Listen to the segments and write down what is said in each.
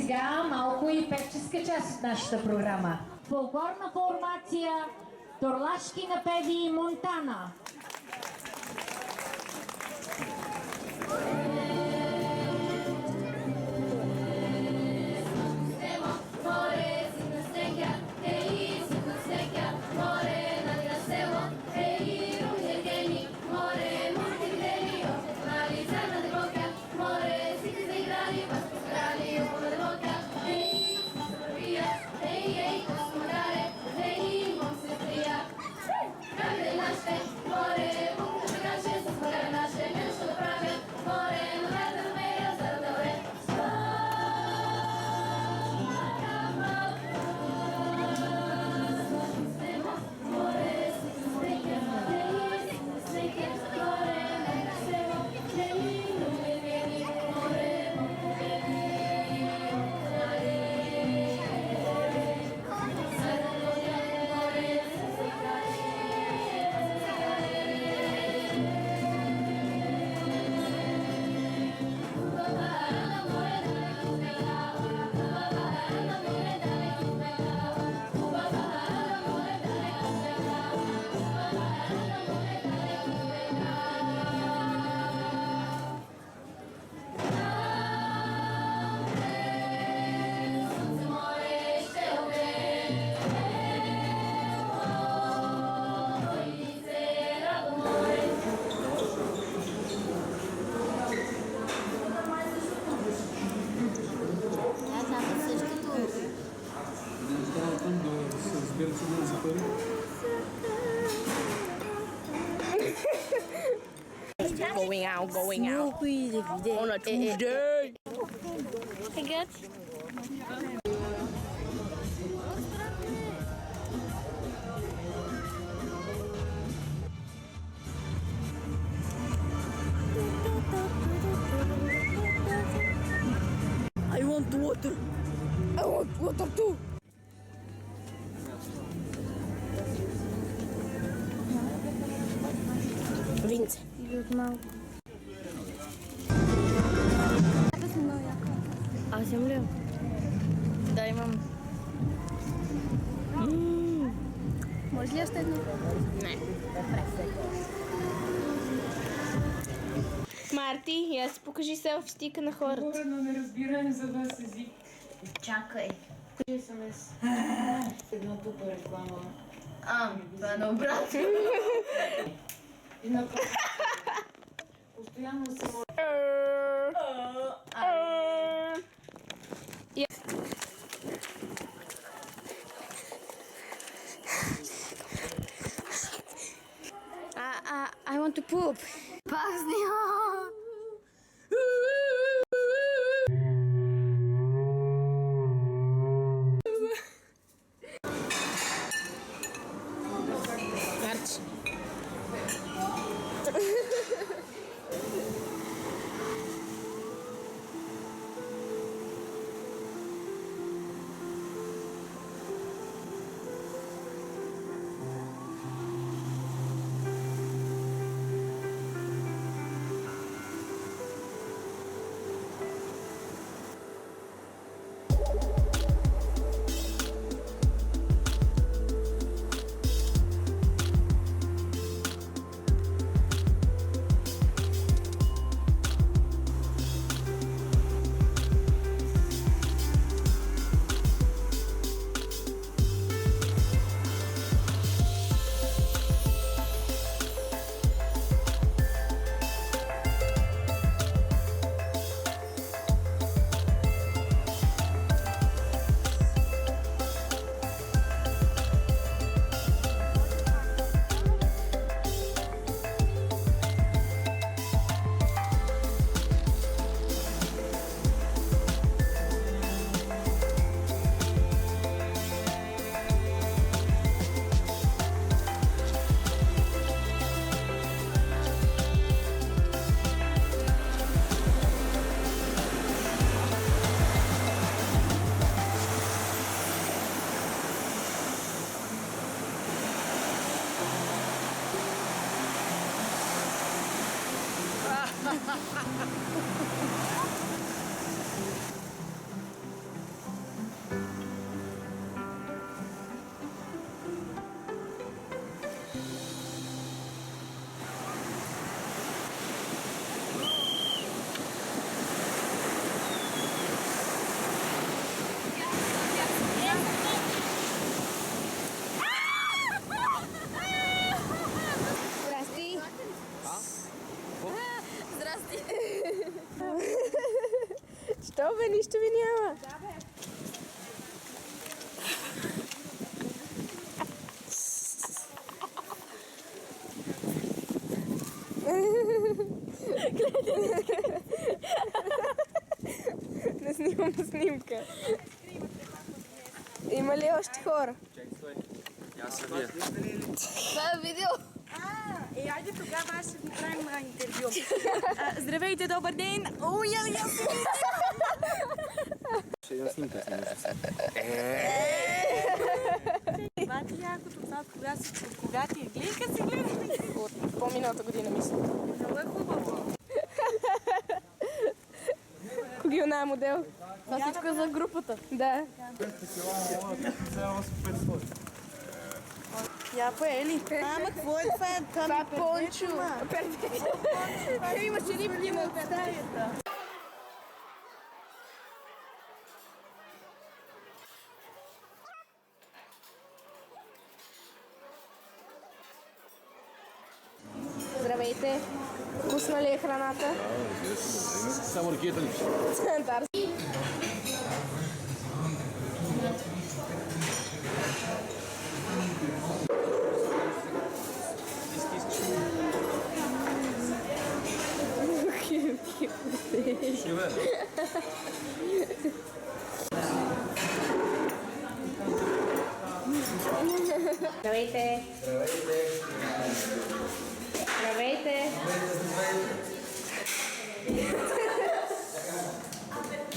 сега малко и певческа част от нашата програма. Фолклорна формация Торлашки напеви Монтана. Going out. On a Tuesday. Regarde. I want water. I want water too. Vince. Аз имам ли? Да, имам. Може ли още едно? Не. Марти, я си покажи селфи-стика на хората. Говорено неразбираем за вас език. Чакай. Покажи СМС. Една тупа реклама. Това е наобратно. И напротив. Постоянно се моля. I want to poop. Марч. нищо ви няма. Не снимам снимка. Има ли още хора? Това е видео. Айде тогава аз ще ви правим интервю. Здравейте, добър ден! Ще една снимка с него. Това ти якото, това от кога ти е? Гледка си, гледай! От по-миналата година, мисля. Много е хубаво. Коги е модел? Това всичко е за групата. Да. Я поели. Ама, какво е това? Това е пончо. Имаше рибки на стаята. Здравейте! Вкусна ли е храната? Само ракета ли? Да. Здравейте! Здравейте!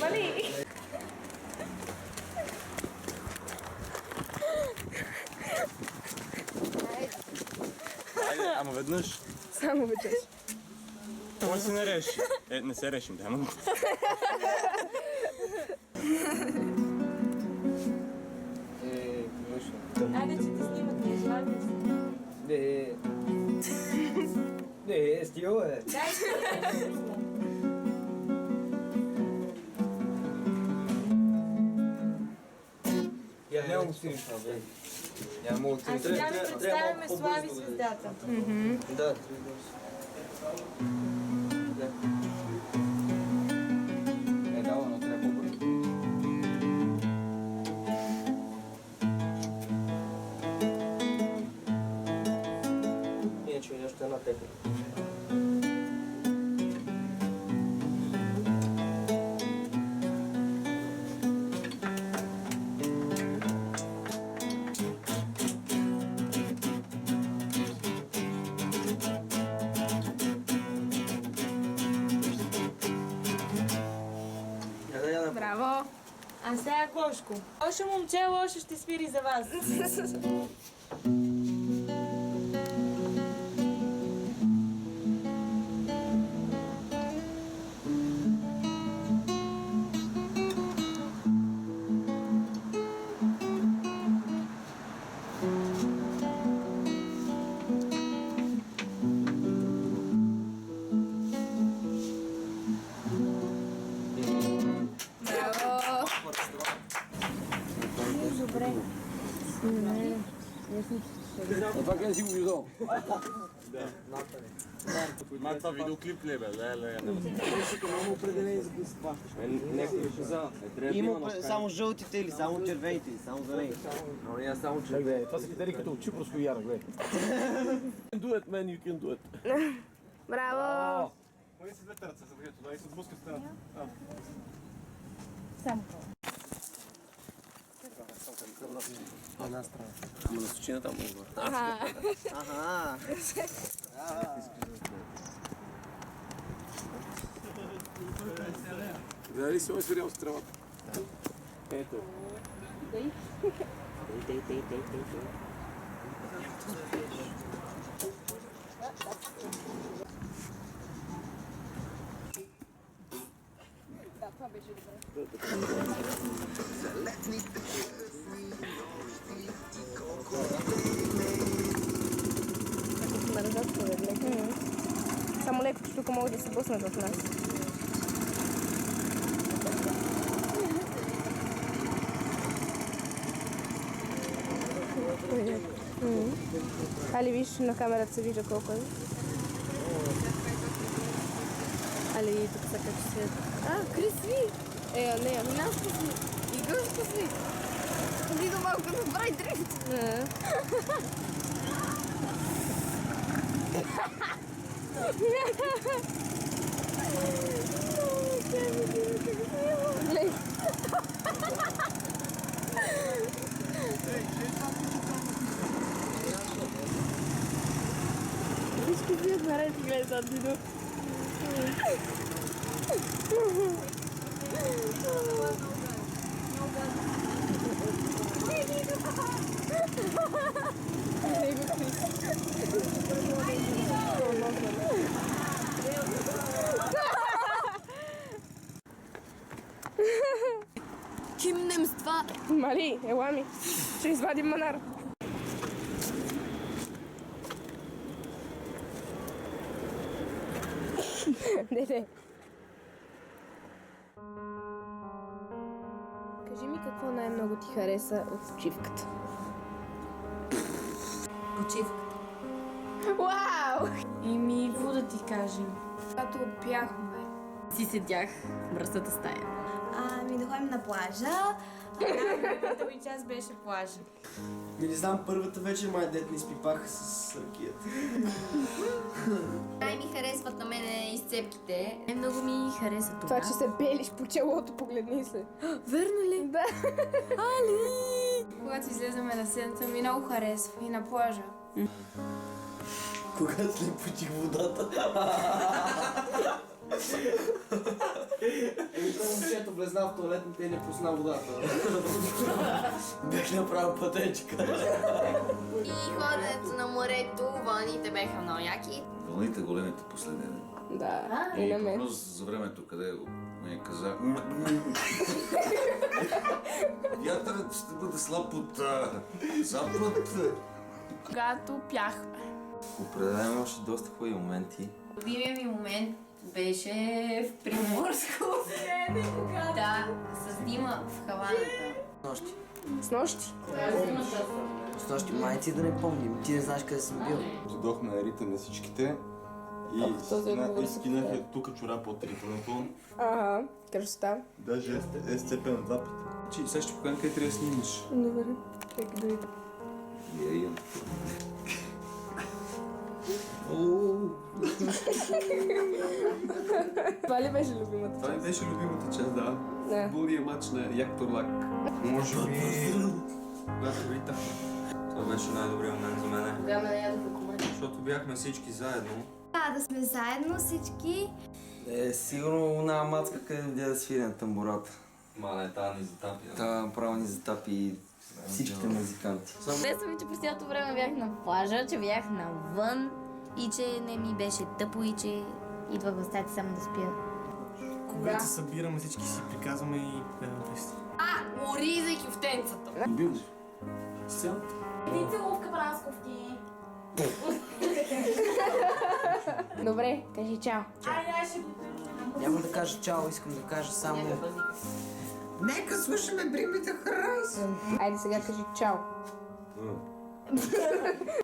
Мали! Айде, ама веднъж. Само веднъж. Може се не реши. Не се решим, да, ама. Айде, че те снимат, не желаем ли си? Не, стига, бе. Дай си, Няма го снимаш, бе. Няма го а сега ви представяме Слави звездата. Да, е, да, но трябва по-бързо. Иначе нещо е на теб. Браво! А сега Кошко. Лошо момче, лошо ще свири за вас. Това къде си го виждал? Ма това видеоклип ли е, бе? Ле. Има определени за да се плащаш. Някакви шиза. Има само жълтите или само червените, или само зелени. Но не само че... Гледай, това са критерии като Чипроско и Яра, гледай. Do it, man, you can do it. Браво! Мои са двете ръце, за да и се отблъскат стената. Една страна. Ама на сочина там много. Ага. Дали си ме свирял с тревата? Ето. Само леко тук могат да се блъснат в нас. Али виж, на камерата се вижда колко е. Али тук са качи свет. А, Крис, ви! Не, ами нас пусни. И гъс пусни. Ходи до малко да прави дрифт. Гледай. Всички си наред и гледай зад Дидо. Кимнем с това. Мали, ела ми. Ще извадим манар. Не. Кажи ми какво най-много ти хареса от почивката. Почивка. Вау! Ими, какво да ти кажем? Когато бяхме. Си седях в мръсната стая. Ами да ходим на плажа. Първата ми част беше плажа. Не знам, първата вечер май дет ни изпипаха с ракията. Най ми харесват на мене изцепките. Най-много ми хареса това. Това, че се белиш по челото, погледни се. Верно ли? Да. Когато излезаме на сцената, ми много харесва и на плажа. Когато след потих водата. Това момчето влезна в туалетната и не пусна водата. Бях направил пътечка. И ходенето на морето, вълните бяха много яки. Вълните големите последния ден. Да, и на И мен. прогноз за времето, къде ми каза... Вятърът ще бъде слаб от запад. Когато пяхме. Определено имаше доста хубави моменти. Любимият ми момент беше в Приморско. Да, с Дима в Хаваната. Нощи. С нощи. С нощи май ти да не помним. Ти не знаеш къде съм бил. Дойдох на ритъм на всичките и скинах тук чора под ритъмното. Ага, красота. Даже е сцепен на два пъти. Че сега ще покажем къде трябва да снимаш. Добре. Чакай да видя. Това ли беше любимата Това ми част? беше любимата част, да. Да. Футболния матч на Як Торлак. Може би... Когато ритъм. Това беше най-добрият момент за мен. Тогава не ядоха команди. Защото бяхме всички заедно. Да сме заедно всички. Сигурно една мацка къде да свири на тамбурата. Мале, тая ни затапи. Та направо ни затапи всичките музиканти. Харесва ми, че през цялото време бях на плажа, че бях навън и че не ми беше тъпо и че идвах в стаята само да спя. Когато се събираме, всички си приказваме и пеем песни. Оризайки в тенцата. Любим ли? Сцената? Ти целувка прасковки. Добре, кажи чао. Няма да кажа чао, искам да кажа само... Нека слушаме Bring Me The Horizon. Айде сега кажи чао.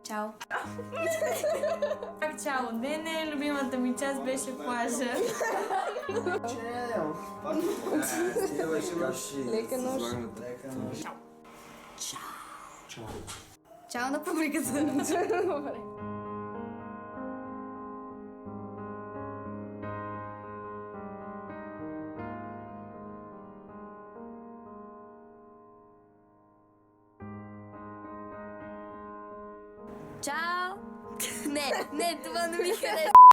Чао. Как чао, не, любимата ми част беше плажа. Лека нощ. Чао на публиката. Добре. Чао! Не, това не ми хареса.